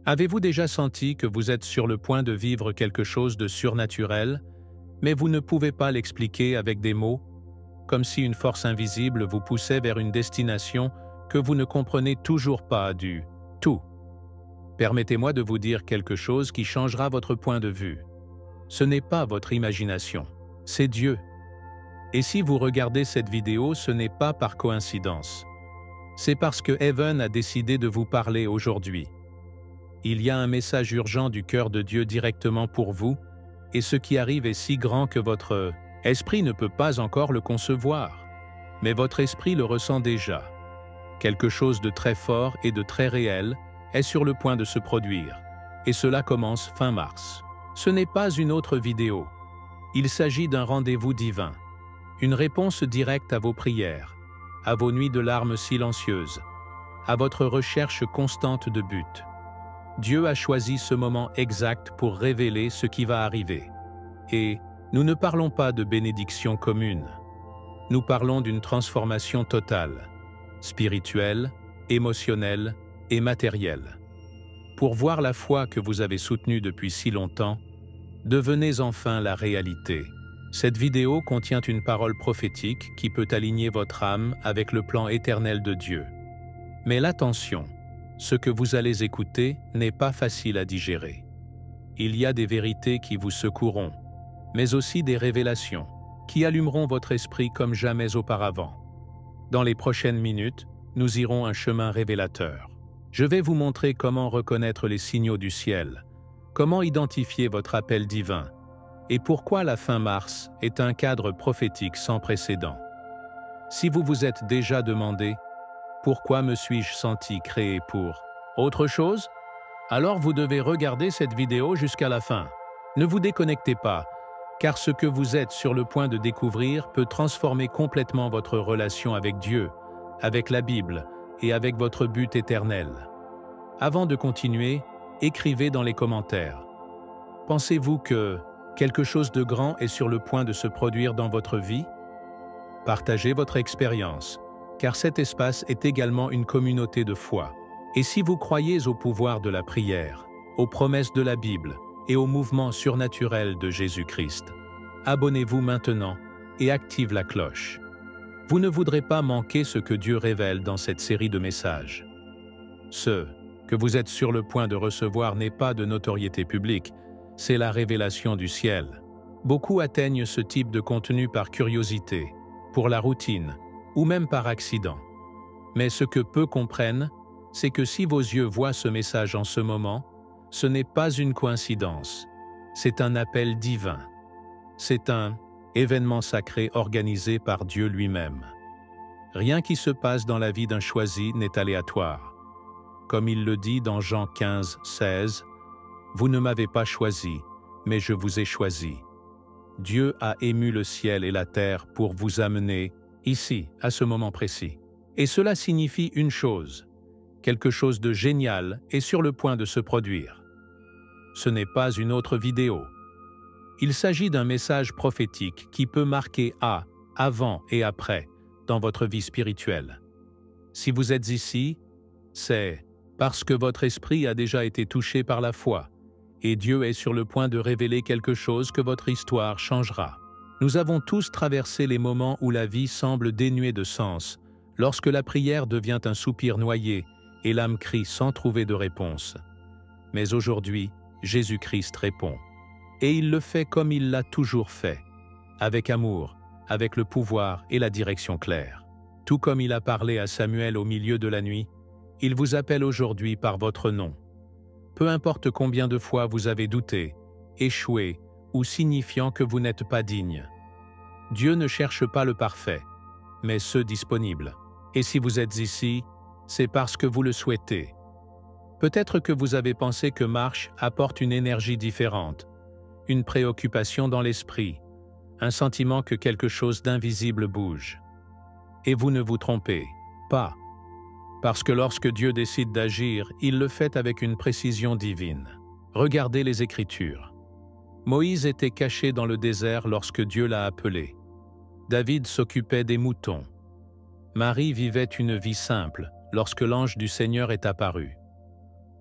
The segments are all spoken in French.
Avez-vous déjà senti que vous êtes sur le point de vivre quelque chose de surnaturel, mais vous ne pouvez pas l'expliquer avec des mots, comme si une force invisible vous poussait vers une destination que vous ne comprenez toujours pas du tout? Permettez-moi de vous dire quelque chose qui changera votre point de vue. Ce n'est pas votre imagination, c'est Dieu. Et si vous regardez cette vidéo, ce n'est pas par coïncidence. C'est parce que Heaven a décidé de vous parler aujourd'hui. Il y a un message urgent du cœur de Dieu directement pour vous, et ce qui arrive est si grand que votre esprit ne peut pas encore le concevoir. Mais votre esprit le ressent déjà. Quelque chose de très fort et de très réel est sur le point de se produire, et cela commence fin mars. Ce n'est pas une autre vidéo. Il s'agit d'un rendez-vous divin, une réponse directe à vos prières, à vos nuits de larmes silencieuses, à votre recherche constante de but. Dieu a choisi ce moment exact pour révéler ce qui va arriver. Et nous ne parlons pas de bénédiction commune. Nous parlons d'une transformation totale, spirituelle, émotionnelle et matérielle. Pour voir la foi que vous avez soutenue depuis si longtemps, devenez enfin la réalité. Cette vidéo contient une parole prophétique qui peut aligner votre âme avec le plan éternel de Dieu. Mais l'attention, ce que vous allez écouter n'est pas facile à digérer. Il y a des vérités qui vous secoueront, mais aussi des révélations qui allumeront votre esprit comme jamais auparavant. Dans les prochaines minutes, nous irons un chemin révélateur. Je vais vous montrer comment reconnaître les signaux du ciel, comment identifier votre appel divin, et pourquoi la fin mars est un cadre prophétique sans précédent. Si vous vous êtes déjà demandé « Pourquoi me suis-je senti créé pour autre chose ?» alors vous devez regarder cette vidéo jusqu'à la fin. Ne vous déconnectez pas, car ce que vous êtes sur le point de découvrir peut transformer complètement votre relation avec Dieu, avec la Bible et avec votre but éternel. Avant de continuer, écrivez dans les commentaires. Pensez-vous que quelque chose de grand est sur le point de se produire dans votre vie? Partagez votre expérience, car cet espace est également une communauté de foi. Et si vous croyez au pouvoir de la prière, aux promesses de la Bible et au mouvement surnaturel de Jésus-Christ, abonnez-vous maintenant et active la cloche. Vous ne voudrez pas manquer ce que Dieu révèle dans cette série de messages. Ce que vous êtes sur le point de recevoir n'est pas de notoriété publique, c'est la révélation du ciel. Beaucoup atteignent ce type de contenu par curiosité, pour la routine, ou même par accident. Mais ce que peu comprennent, c'est que si vos yeux voient ce message en ce moment, ce n'est pas une coïncidence, c'est un appel divin. C'est un événement sacré organisé par Dieu lui-même. Rien qui se passe dans la vie d'un choisi n'est aléatoire. Comme il le dit dans Jean 15, 16, « Vous ne m'avez pas choisi, mais je vous ai choisi. » Dieu a ému le ciel et la terre pour vous amener ici, à ce moment précis. Et cela signifie une chose. Quelque chose de génial est sur le point de se produire. Ce n'est pas une autre vidéo. Il s'agit d'un message prophétique qui peut marquer avant et après dans votre vie spirituelle. Si vous êtes ici, c'est parce que votre esprit a déjà été touché par la foi, et Dieu est sur le point de révéler quelque chose que votre histoire changera. Nous avons tous traversé les moments où la vie semble dénuée de sens, lorsque la prière devient un soupir noyé et l'âme crie sans trouver de réponse. Mais aujourd'hui, Jésus-Christ répond. Et il le fait comme il l'a toujours fait, avec amour, avec le pouvoir et la direction claire. Tout comme il a parlé à Samuel au milieu de la nuit, il vous appelle aujourd'hui par votre nom. Peu importe combien de fois vous avez douté, échoué ou signifiant que vous n'êtes pas digne. Dieu ne cherche pas le parfait, mais ceux disponibles. Et si vous êtes ici, c'est parce que vous le souhaitez. Peut-être que vous avez pensé que marche apporte une énergie différente, une préoccupation dans l'esprit, un sentiment que quelque chose d'invisible bouge. Et vous ne vous trompez pas, parce que lorsque Dieu décide d'agir, il le fait avec une précision divine. Regardez les Écritures. Moïse était caché dans le désert lorsque Dieu l'a appelé. David s'occupait des moutons. Marie vivait une vie simple lorsque l'ange du Seigneur est apparu.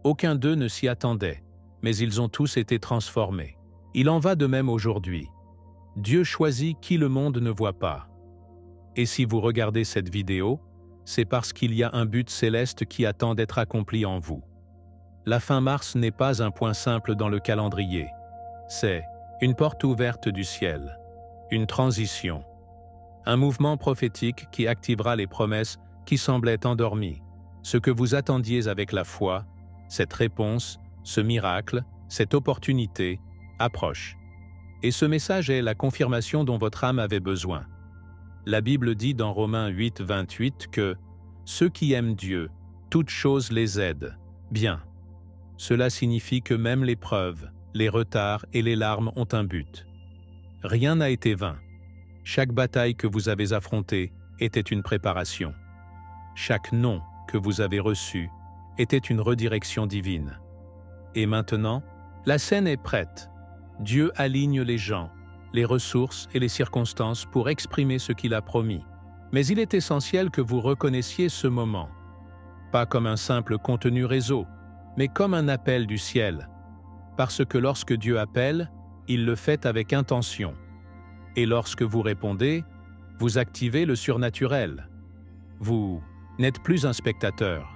Aucun d'eux ne s'y attendait, mais ils ont tous été transformés. Il en va de même aujourd'hui. Dieu choisit qui le monde ne voit pas. Et si vous regardez cette vidéo, c'est parce qu'il y a un but céleste qui attend d'être accompli en vous. La fin mars n'est pas un point simple dans le calendrier. C'est une porte ouverte du ciel, une transition, un mouvement prophétique qui activera les promesses qui semblaient endormies. Ce que vous attendiez avec la foi, cette réponse, ce miracle, cette opportunité, approche. Et ce message est la confirmation dont votre âme avait besoin. La Bible dit dans Romains 8, 28 que « Ceux qui aiment Dieu, toutes choses les aident. » Bien. Cela signifie que même l'épreuve, les retards et les larmes ont un but. Rien n'a été vain. Chaque bataille que vous avez affrontée était une préparation. Chaque non que vous avez reçu était une redirection divine. Et maintenant, la scène est prête. Dieu aligne les gens, les ressources et les circonstances pour exprimer ce qu'il a promis. Mais il est essentiel que vous reconnaissiez ce moment. Pas comme un simple contenu réseau, mais comme un appel du ciel. Parce que lorsque Dieu appelle, il le fait avec intention. Et lorsque vous répondez, vous activez le surnaturel. Vous n'êtes plus un spectateur.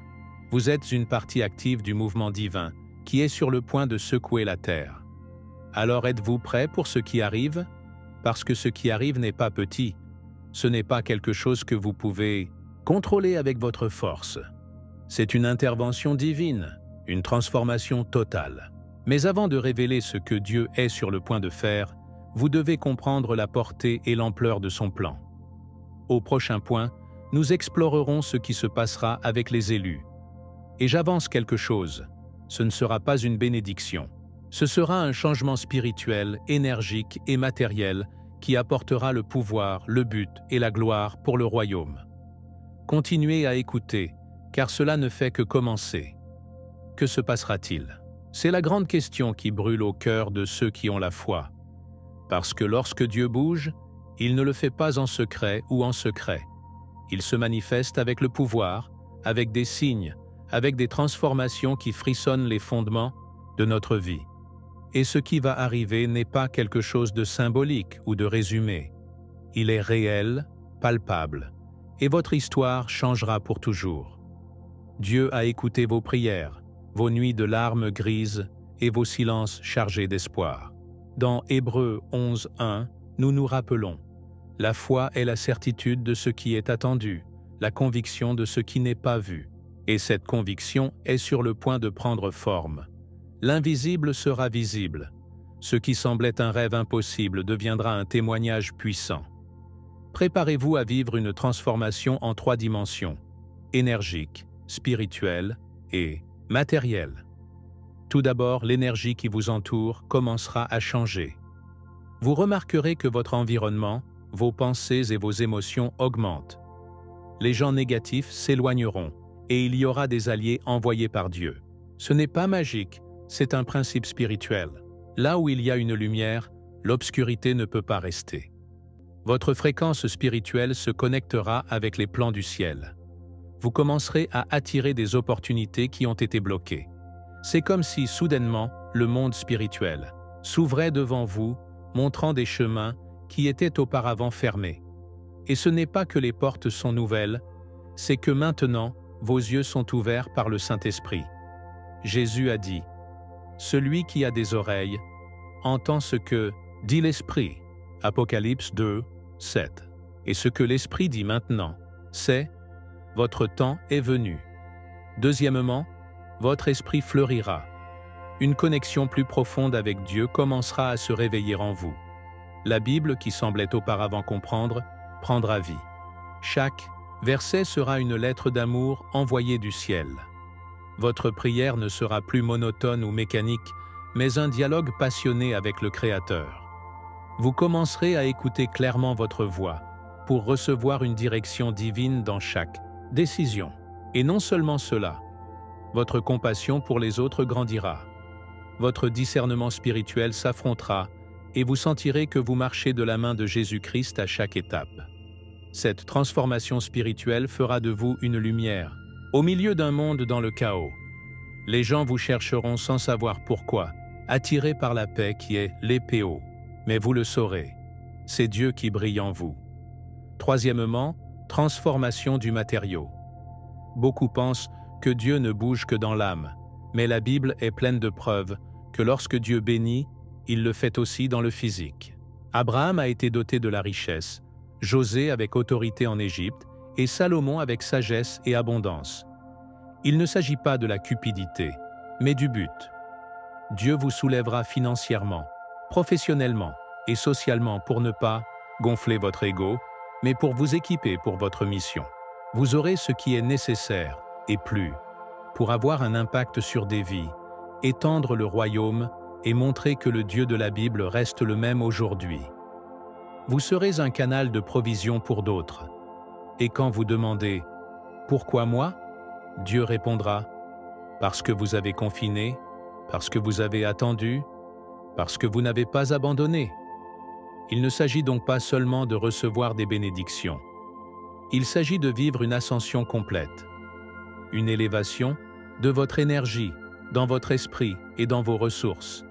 Vous êtes une partie active du mouvement divin qui est sur le point de secouer la terre. Alors êtes-vous prêt pour ce qui arrive? Parce que ce qui arrive n'est pas petit. Ce n'est pas quelque chose que vous pouvez contrôler avec votre force. C'est une intervention divine, une transformation totale. Mais avant de révéler ce que Dieu est sur le point de faire, vous devez comprendre la portée et l'ampleur de son plan. Au prochain point, nous explorerons ce qui se passera avec les élus. Et j'avance quelque chose. Ce ne sera pas une bénédiction. Ce sera un changement spirituel, énergique et matériel qui apportera le pouvoir, le but et la gloire pour le royaume. Continuez à écouter, car cela ne fait que commencer. Que se passera-t-il? C'est la grande question qui brûle au cœur de ceux qui ont la foi. Parce que lorsque Dieu bouge, il ne le fait pas en secret ou en secret. Il se manifeste avec le pouvoir, avec des signes, avec des transformations qui frissonnent les fondements de notre vie. Et ce qui va arriver n'est pas quelque chose de symbolique ou de résumé. Il est réel, palpable, et votre histoire changera pour toujours. Dieu a écouté vos prières, vos nuits de larmes grises et vos silences chargés d'espoir. Dans Hébreux 11:1, nous nous rappelons « La foi est la certitude de ce qui est attendu, la conviction de ce qui n'est pas vu. » Et cette conviction est sur le point de prendre forme. L'invisible sera visible. Ce qui semblait un rêve impossible deviendra un témoignage puissant. Préparez-vous à vivre une transformation en 3 dimensions, énergique, spirituelle et matérielle. Tout d'abord, l'énergie qui vous entoure commencera à changer. Vous remarquerez que votre environnement, vos pensées et vos émotions augmentent. Les gens négatifs s'éloigneront et il y aura des alliés envoyés par Dieu. Ce n'est pas magique, c'est un principe spirituel. Là où il y a une lumière, l'obscurité ne peut pas rester. Votre fréquence spirituelle se connectera avec les plans du ciel. Vous commencerez à attirer des opportunités qui ont été bloquées. C'est comme si, soudainement, le monde spirituel s'ouvrait devant vous, montrant des chemins qui étaient auparavant fermés. Et ce n'est pas que les portes sont nouvelles, c'est que maintenant, vos yeux sont ouverts par le Saint-Esprit. Jésus a dit « Celui qui a des oreilles entend ce que dit l'Esprit » Apocalypse 2, 7. Et ce que l'Esprit dit maintenant, c'est « Votre temps est venu ». Deuxièmement, votre esprit fleurira. Une connexion plus profonde avec Dieu commencera à se réveiller en vous. La Bible, qui semblait auparavant comprendre, prendra vie. Chaque verset sera une lettre d'amour envoyée du ciel. Votre prière ne sera plus monotone ou mécanique, mais un dialogue passionné avec le Créateur. Vous commencerez à écouter clairement votre voix pour recevoir une direction divine dans chaque décision. Et non seulement cela, votre compassion pour les autres grandira. Votre discernement spirituel s'affrontera et vous sentirez que vous marchez de la main de Jésus-Christ à chaque étape. Cette transformation spirituelle fera de vous une lumière, au milieu d'un monde dans le chaos. Les gens vous chercheront sans savoir pourquoi, attirés par la paix qui est l'épéo. Mais vous le saurez, c'est Dieu qui brille en vous. Troisièmement, transformation du matériau. Beaucoup pensent que Dieu ne bouge que dans l'âme, mais la Bible est pleine de preuves que lorsque Dieu bénit, il le fait aussi dans le physique. Abraham a été doté de la richesse, José avec autorité en Égypte et Salomon avec sagesse et abondance. Il ne s'agit pas de la cupidité, mais du but. Dieu vous soulèvera financièrement, professionnellement et socialement pour ne pas gonfler votre ego, mais pour vous équiper pour votre mission. Vous aurez ce qui est nécessaire, et plus, pour avoir un impact sur des vies, étendre le royaume et montrer que le Dieu de la Bible reste le même aujourd'hui. Vous serez un canal de provision pour d'autres. Et quand vous demandez « Pourquoi moi ?», Dieu répondra « Parce que vous avez confiné, parce que vous avez attendu, parce que vous n'avez pas abandonné. » Il ne s'agit donc pas seulement de recevoir des bénédictions. Il s'agit de vivre une ascension complète, une élévation de votre énergie, dans votre esprit et dans vos ressources.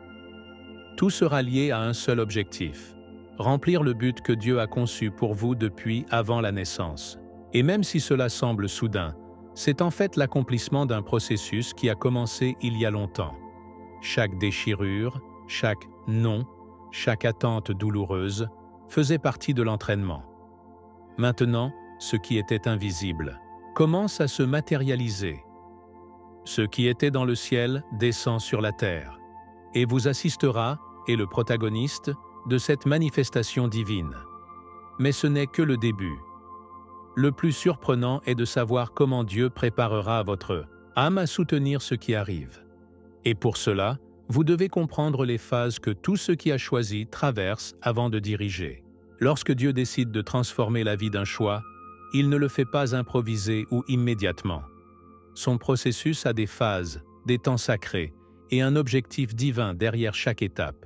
Tout sera lié à un seul objectif, remplir le but que Dieu a conçu pour vous depuis avant la naissance. Et même si cela semble soudain, c'est en fait l'accomplissement d'un processus qui a commencé il y a longtemps. Chaque déchirure, chaque non, chaque attente douloureuse faisait partie de l'entraînement. Maintenant, ce qui était invisible commence à se matérialiser. Ce qui était dans le ciel descend sur la terre et vous assistera, est le protagoniste de cette manifestation divine. Mais ce n'est que le début. Le plus surprenant est de savoir comment Dieu préparera votre âme à soutenir ce qui arrive. Et pour cela, vous devez comprendre les phases que tout ce qui a choisi traverse avant de diriger. Lorsque Dieu décide de transformer la vie d'un choix, il ne le fait pas improviser ou immédiatement. Son processus a des phases, des temps sacrés et un objectif divin derrière chaque étape.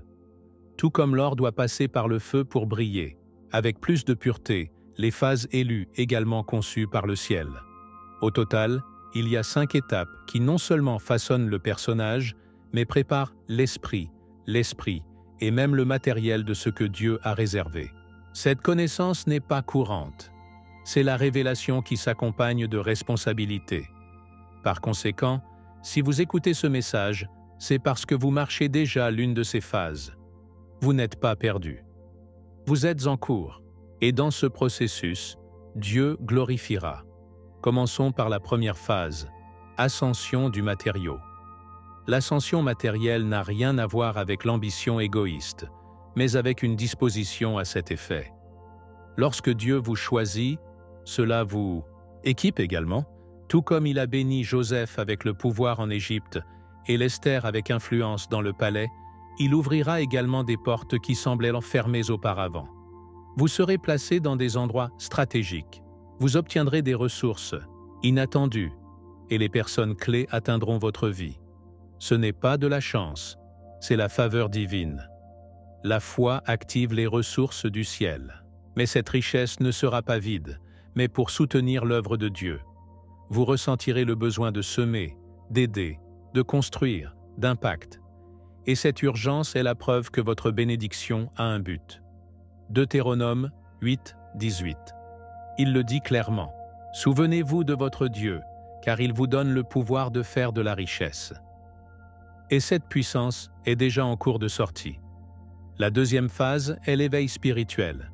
Tout comme l'or doit passer par le feu pour briller, avec plus de pureté, les phases élues également conçues par le ciel. Au total, il y a 5 étapes qui non seulement façonnent le personnage, mais préparent l'esprit et même le matériel de ce que Dieu a réservé. Cette connaissance n'est pas courante. C'est la révélation qui s'accompagne de responsabilité. Par conséquent, si vous écoutez ce message, c'est parce que vous marchez déjà l'une de ces phases. Vous n'êtes pas perdu. Vous êtes en cours, et dans ce processus, Dieu glorifiera. Commençons par la première phase, ascension du matériau. L'ascension matérielle n'a rien à voir avec l'ambition égoïste, mais avec une disposition à cet effet. Lorsque Dieu vous choisit, cela vous équipe également, tout comme il a béni Joseph avec le pouvoir en Égypte et l'Esther avec influence dans le palais, il ouvrira également des portes qui semblaient fermées auparavant. Vous serez placé dans des endroits stratégiques. Vous obtiendrez des ressources inattendues et les personnes clés atteindront votre vie. Ce n'est pas de la chance, c'est la faveur divine. La foi active les ressources du ciel. Mais cette richesse ne sera pas vide, mais pour soutenir l'œuvre de Dieu. Vous ressentirez le besoin de semer, d'aider, de construire, d'impact. Et cette urgence est la preuve que votre bénédiction a un but. Deutéronome 8, 18. Il le dit clairement. « Souvenez-vous de votre Dieu, car il vous donne le pouvoir de faire de la richesse. » Et cette puissance est déjà en cours de sortie. La deuxième phase est l'éveil spirituel.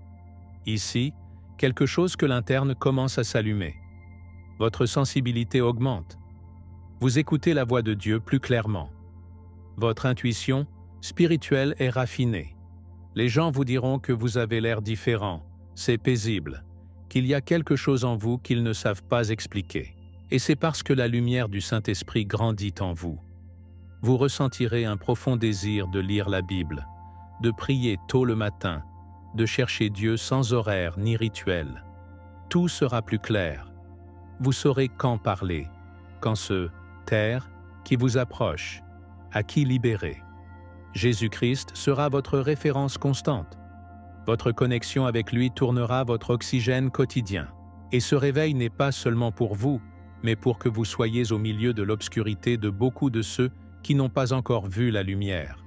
Ici, quelque chose que l'interne commence à s'allumer. Votre sensibilité augmente. Vous écoutez la voix de Dieu plus clairement. Votre intuition spirituelle est raffinée. Les gens vous diront que vous avez l'air différent, c'est paisible, qu'il y a quelque chose en vous qu'ils ne savent pas expliquer. Et c'est parce que la lumière du Saint-Esprit grandit en vous. Vous ressentirez un profond désir de lire la Bible, de prier tôt le matin, de chercher Dieu sans horaire ni rituel. Tout sera plus clair. Vous saurez quand parler, quand se taire, qui vous approche, à qui libérer. Jésus-Christ sera votre référence constante. Votre connexion avec lui tournera votre oxygène quotidien. Et ce réveil n'est pas seulement pour vous, mais pour que vous soyez au milieu de l'obscurité de beaucoup de ceux qui n'ont pas encore vu la lumière.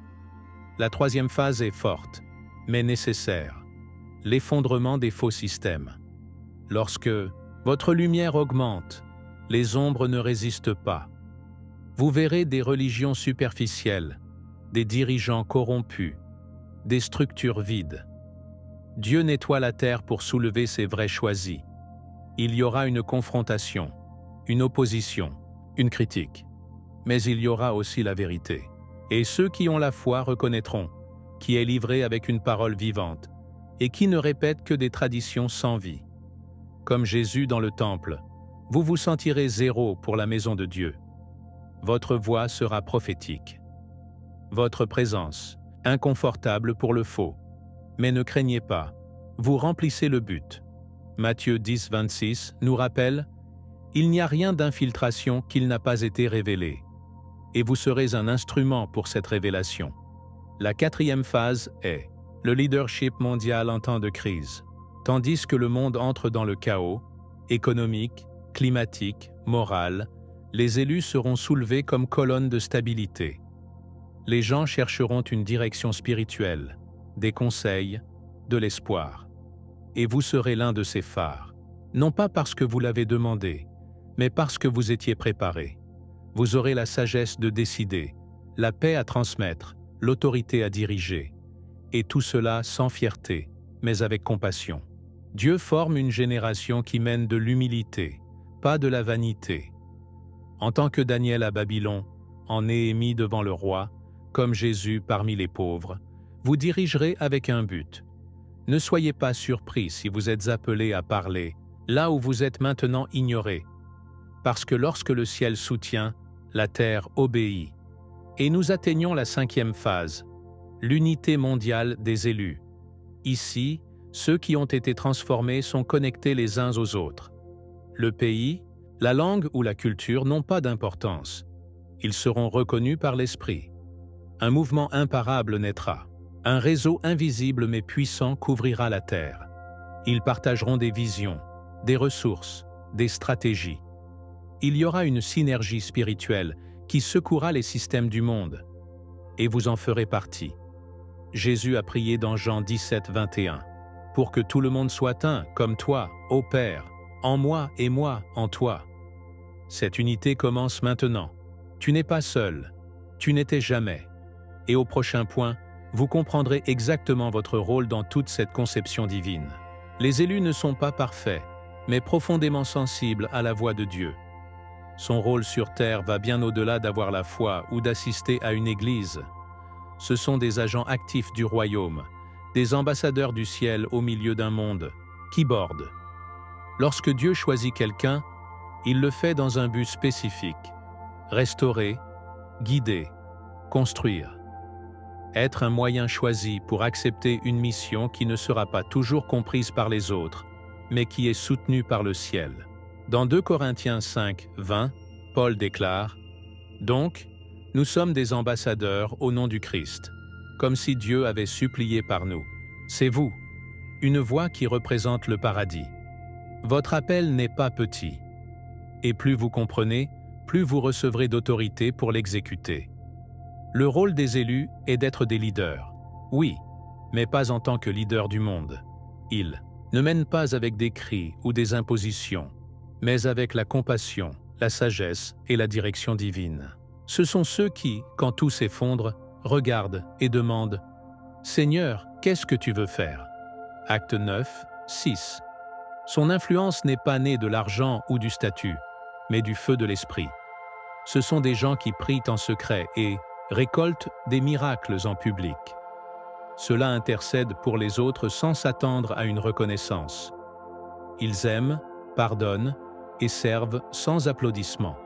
La troisième phase est forte, mais nécessaire. L'effondrement des faux systèmes. Lorsque votre lumière augmente, les ombres ne résistent pas. Vous verrez des religions superficielles, des dirigeants corrompus, des structures vides. Dieu nettoie la terre pour soulever ses vrais choisis. Il y aura une confrontation, une opposition, une critique. Mais il y aura aussi la vérité. Et ceux qui ont la foi reconnaîtront qui est livré avec une parole vivante et qui ne répète que des traditions sans vie. Comme Jésus dans le temple, vous vous sentirez zéro pour la maison de Dieu. Votre voix sera prophétique. Votre présence, inconfortable pour le faux. Mais ne craignez pas, vous remplissez le but. Matthieu 10, 26 nous rappelle « Il n'y a rien d'infiltration qu'il n'a pas été révélé. » Et vous serez un instrument pour cette révélation. La quatrième phase est le leadership mondial en temps de crise. Tandis que le monde entre dans le chaos, économique, climatique, moral, les élus seront soulevés comme colonnes de stabilité. Les gens chercheront une direction spirituelle, des conseils, de l'espoir. Et vous serez l'un de ces phares, non pas parce que vous l'avez demandé, mais parce que vous étiez préparé. Vous aurez la sagesse de décider, la paix à transmettre, l'autorité à diriger. Et tout cela sans fierté, mais avec compassion. Dieu forme une génération qui mène de l'humilité, pas de la vanité. En tant que Daniel à Babylone, en Néhémie devant le roi, comme Jésus parmi les pauvres, vous dirigerez avec un but. Ne soyez pas surpris si vous êtes appelés à parler, là où vous êtes maintenant ignorés. Parce que lorsque le ciel soutient, la terre obéit. Et nous atteignons la cinquième phase, l'unité mondiale des élus. Ici, ceux qui ont été transformés sont connectés les uns aux autres. Le pays, la langue ou la culture n'ont pas d'importance. Ils seront reconnus par l'esprit. Un mouvement imparable naîtra. Un réseau invisible mais puissant couvrira la terre. Ils partageront des visions, des ressources, des stratégies. Il y aura une synergie spirituelle qui secouera les systèmes du monde. Et vous en ferez partie. Jésus a prié dans Jean 17, 21. « Pour que tout le monde soit un, comme toi, ô Père, en moi et moi en toi. » Cette unité commence maintenant. Tu n'es pas seul. Tu n'étais jamais. Et au prochain point, vous comprendrez exactement votre rôle dans toute cette conception divine. Les élus ne sont pas parfaits, mais profondément sensibles à la voix de Dieu. Son rôle sur terre va bien au-delà d'avoir la foi ou d'assister à une église. Ce sont des agents actifs du royaume, des ambassadeurs du ciel au milieu d'un monde qui borde. Lorsque Dieu choisit quelqu'un, il le fait dans un but spécifique. Restaurer, guider, construire. Être un moyen choisi pour accepter une mission qui ne sera pas toujours comprise par les autres, mais qui est soutenue par le ciel. Dans 2 Corinthiens 5, 20, Paul déclare « Donc, nous sommes des ambassadeurs au nom du Christ, comme si Dieu avait supplié par nous. C'est vous, une voix qui représente le paradis. Votre appel n'est pas petit. Et plus vous comprenez, plus vous recevrez d'autorité pour l'exécuter. Le rôle des élus est d'être des leaders. Oui, mais pas en tant que leaders du monde. Ils ne mènent pas avec des cris ou des impositions, mais avec la compassion, la sagesse et la direction divine. Ce sont ceux qui, quand tout s'effondre, regardent et demandent « Seigneur, qu'est-ce que tu veux faire ?» Acte 9, 6. Son influence n'est pas née de l'argent ou du statut, mais du feu de l'esprit. Ce sont des gens qui prient en secret et récoltent des miracles en public. Cela intercède pour les autres sans s'attendre à une reconnaissance. Ils aiment, pardonnent et servent sans applaudissements.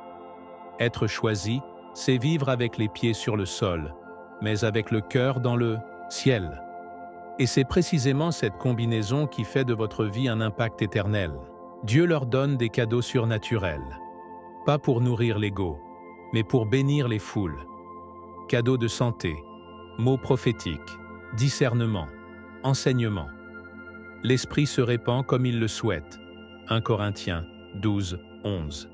Être choisi, c'est vivre avec les pieds sur le sol, mais avec le cœur dans le ciel. Et c'est précisément cette combinaison qui fait de votre vie un impact éternel. Dieu leur donne des cadeaux surnaturels, pas pour nourrir l'ego, mais pour bénir les foules. Cadeaux de santé, mots prophétiques, discernement, enseignement. L'esprit se répand comme il le souhaite. 1 Corinthiens 12, 11.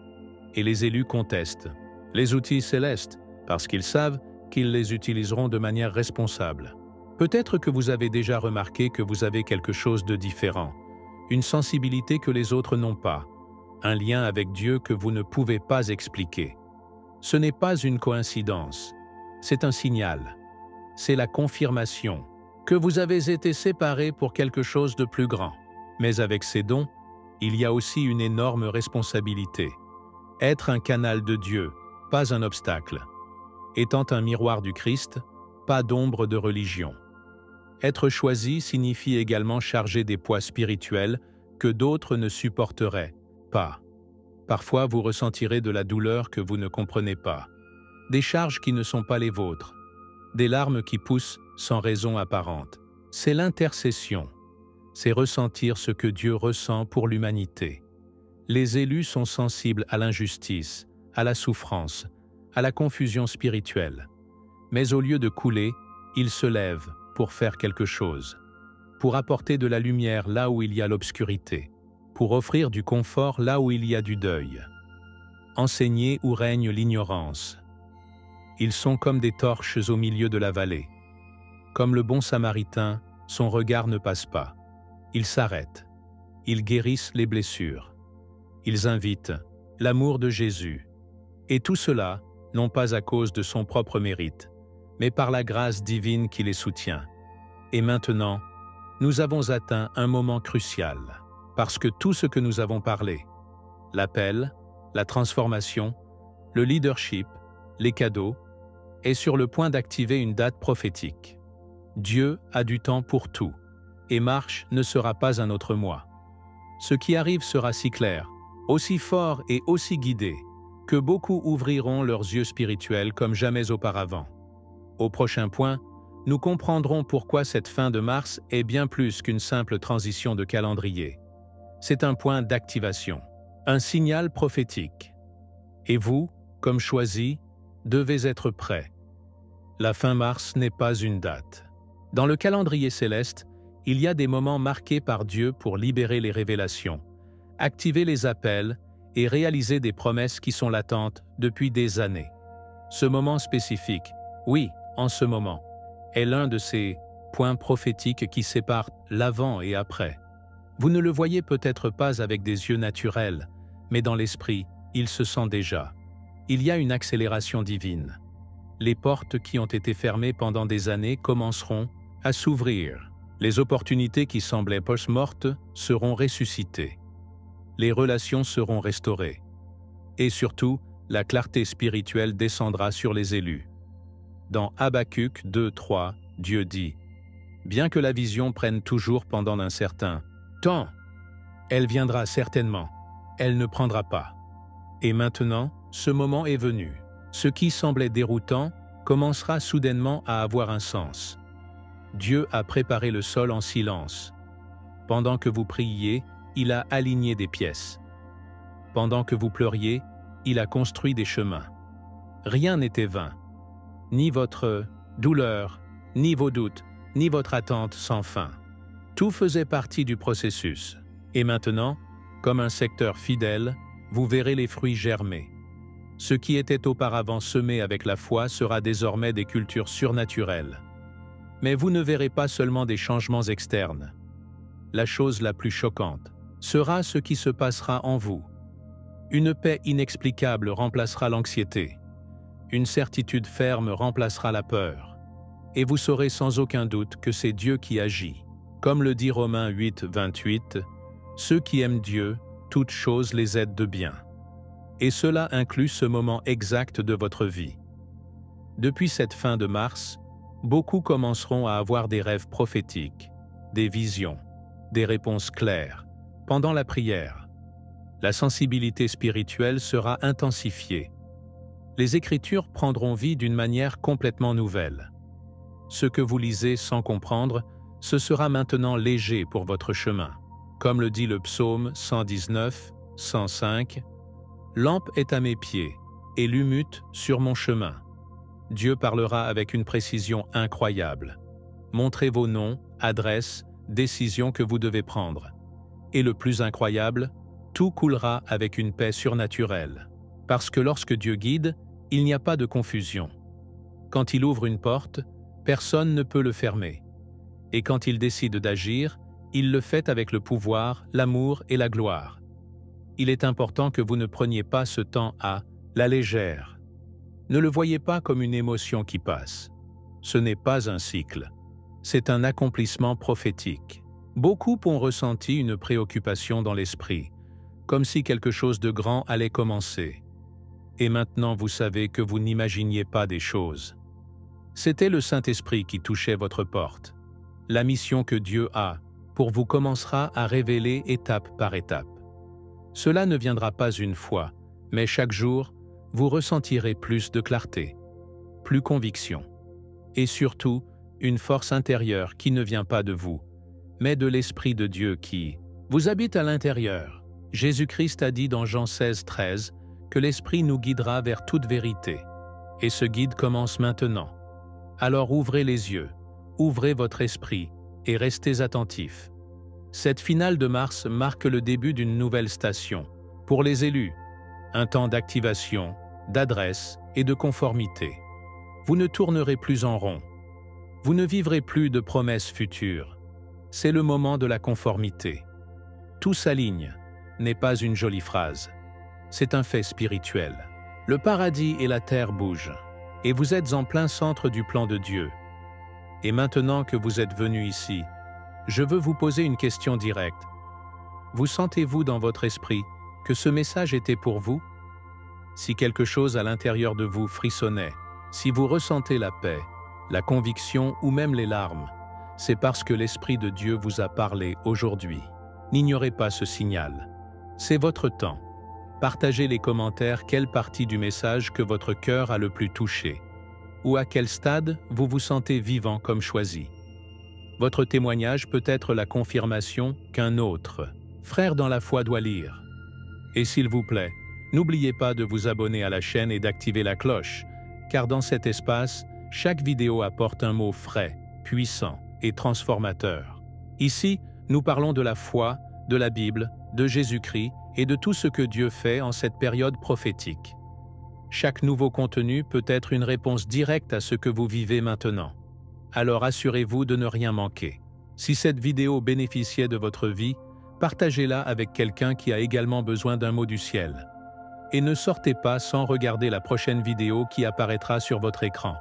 et les élus contestent les outils célestes parce qu'ils savent qu'ils les utiliseront de manière responsable. Peut-être que vous avez déjà remarqué que vous avez quelque chose de différent, une sensibilité que les autres n'ont pas, un lien avec Dieu que vous ne pouvez pas expliquer. Ce n'est pas une coïncidence, c'est un signal. C'est la confirmation que vous avez été séparés pour quelque chose de plus grand. Mais avec ces dons, il y a aussi une énorme responsabilité. Être un canal de Dieu, pas un obstacle. Étant un miroir du Christ, pas d'ombre de religion. Être choisi signifie également charger des poids spirituels que d'autres ne supporteraient pas. Parfois, vous ressentirez de la douleur que vous ne comprenez pas, des charges qui ne sont pas les vôtres, des larmes qui poussent sans raison apparente. C'est l'intercession. C'est ressentir ce que Dieu ressent pour l'humanité. Les élus sont sensibles à l'injustice, à la souffrance, à la confusion spirituelle. Mais au lieu de couler, ils se lèvent pour faire quelque chose, pour apporter de la lumière là où il y a l'obscurité, pour offrir du confort là où il y a du deuil, enseigner où règne l'ignorance. Ils sont comme des torches au milieu de la vallée. Comme le bon Samaritain, son regard ne passe pas. Ils s'arrêtent. Ils guérissent les blessures. Ils invitent l'amour de Jésus. Et tout cela, non pas à cause de son propre mérite, mais par la grâce divine qui les soutient. Et maintenant, nous avons atteint un moment crucial, parce que tout ce que nous avons parlé, l'appel, la transformation, le leadership, les cadeaux, est sur le point d'activer une date prophétique. Dieu a du temps pour tout, et Marche ne sera pas un autre mois. Ce qui arrive sera si clair, aussi fort et aussi guidé, que beaucoup ouvriront leurs yeux spirituels comme jamais auparavant. Au prochain point, nous comprendrons pourquoi cette fin de mars est bien plus qu'une simple transition de calendrier. C'est un point d'activation, un signal prophétique. Et vous, comme choisis, devez être prêts. La fin mars n'est pas une date. Dans le calendrier céleste, il y a des moments marqués par Dieu pour libérer les révélations, activer les appels et réaliser des promesses qui sont latentes depuis des années. Ce moment spécifique, oui, en ce moment, est l'un de ces points prophétiques qui séparent l'avant et après. Vous ne le voyez peut-être pas avec des yeux naturels, mais dans l'esprit, il se sent déjà. Il y a une accélération divine. Les portes qui ont été fermées pendant des années commenceront à s'ouvrir. Les opportunités qui semblaient post-mortes seront ressuscitées. Les relations seront restaurées. Et surtout, la clarté spirituelle descendra sur les élus. Dans Habacuc 2:3, Dieu dit « Bien que la vision prenne toujours pendant un certain temps, elle viendra certainement, elle ne prendra pas. » Et maintenant, ce moment est venu. Ce qui semblait déroutant commencera soudainement à avoir un sens. Dieu a préparé le sol en silence. Pendant que vous priiez, il a aligné des pièces. Pendant que vous pleuriez, il a construit des chemins. Rien n'était vain. Ni votre douleur, ni vos doutes, ni votre attente sans fin. Tout faisait partie du processus. Et maintenant, comme un secteur fidèle, vous verrez les fruits germer. Ce qui était auparavant semé avec la foi sera désormais des cultures surnaturelles. Mais vous ne verrez pas seulement des changements externes. La chose la plus choquante sera ce qui se passera en vous. Une paix inexplicable remplacera l'anxiété. Une certitude ferme remplacera la peur. Et vous saurez sans aucun doute que c'est Dieu qui agit. Comme le dit Romains 8:28, « Ceux qui aiment Dieu, toutes choses les aident de bien. » Et cela inclut ce moment exact de votre vie. Depuis cette fin de mars, beaucoup commenceront à avoir des rêves prophétiques, des visions, des réponses claires, pendant la prière. La sensibilité spirituelle sera intensifiée. Les Écritures prendront vie d'une manière complètement nouvelle. Ce que vous lisez sans comprendre, ce sera maintenant léger pour votre chemin. Comme le dit le psaume 119, 105, « Lampe est à mes pieds, et lumute sur mon chemin. » Dieu parlera avec une précision incroyable. Montrez vos noms, adresses, décisions que vous devez prendre. Et le plus incroyable, tout coulera avec une paix surnaturelle. Parce que lorsque Dieu guide, il n'y a pas de confusion. Quand il ouvre une porte, personne ne peut le fermer. Et quand il décide d'agir, il le fait avec le pouvoir, l'amour et la gloire. Il est important que vous ne preniez pas ce temps à la légère. Ne le voyez pas comme une émotion qui passe. Ce n'est pas un cycle. C'est un accomplissement prophétique. Beaucoup ont ressenti une préoccupation dans l'esprit, comme si quelque chose de grand allait commencer. Et maintenant vous savez que vous n'imaginiez pas des choses. C'était le Saint-Esprit qui touchait votre porte. La mission que Dieu a pour vous commencera à révéler étape par étape. Cela ne viendra pas une fois, mais chaque jour, vous ressentirez plus de clarté, plus conviction, et surtout une force intérieure qui ne vient pas de vous, mais de l'Esprit de Dieu qui vous habite à l'intérieur. Jésus-Christ a dit dans Jean 16, 13 que l'Esprit nous guidera vers toute vérité, et ce guide commence maintenant. Alors ouvrez les yeux, ouvrez votre esprit et restez attentifs. Cette finale de mars marque le début d'une nouvelle station. Pour les élus, un temps d'activation, d'adresse et de conformité. Vous ne tournerez plus en rond. Vous ne vivrez plus de promesses futures. C'est le moment de la conformité. Tout s'aligne, n'est pas une jolie phrase. C'est un fait spirituel. Le paradis et la terre bougent, et vous êtes en plein centre du plan de Dieu. Et maintenant que vous êtes venu ici, je veux vous poser une question directe. Vous sentez-vous dans votre esprit que ce message était pour vous? Si quelque chose à l'intérieur de vous frissonnait, si vous ressentez la paix, la conviction ou même les larmes, c'est parce que l'Esprit de Dieu vous a parlé aujourd'hui. N'ignorez pas ce signal. C'est votre temps. Partagez les commentaires quelle partie du message que votre cœur a le plus touché, ou à quel stade vous vous sentez vivant comme choisi. Votre témoignage peut être la confirmation qu'un autre, frère dans la foi, doit lire. Et s'il vous plaît, n'oubliez pas de vous abonner à la chaîne et d'activer la cloche, car dans cet espace, chaque vidéo apporte un mot frais, puissant et transformateur. Ici, nous parlons de la foi, de la Bible, de Jésus-Christ et de tout ce que Dieu fait en cette période prophétique. Chaque nouveau contenu peut être une réponse directe à ce que vous vivez maintenant. Alors assurez-vous de ne rien manquer. Si cette vidéo bénéficiait de votre vie, partagez-la avec quelqu'un qui a également besoin d'un mot du ciel. Et ne sortez pas sans regarder la prochaine vidéo qui apparaîtra sur votre écran.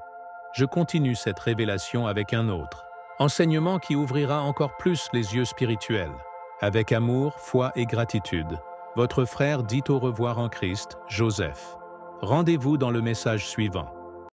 Je continue cette révélation avec un autre enseignement qui ouvrira encore plus les yeux spirituels. Avec amour, foi et gratitude, votre frère dit au revoir en Christ, Joseph. Rendez-vous dans le message suivant.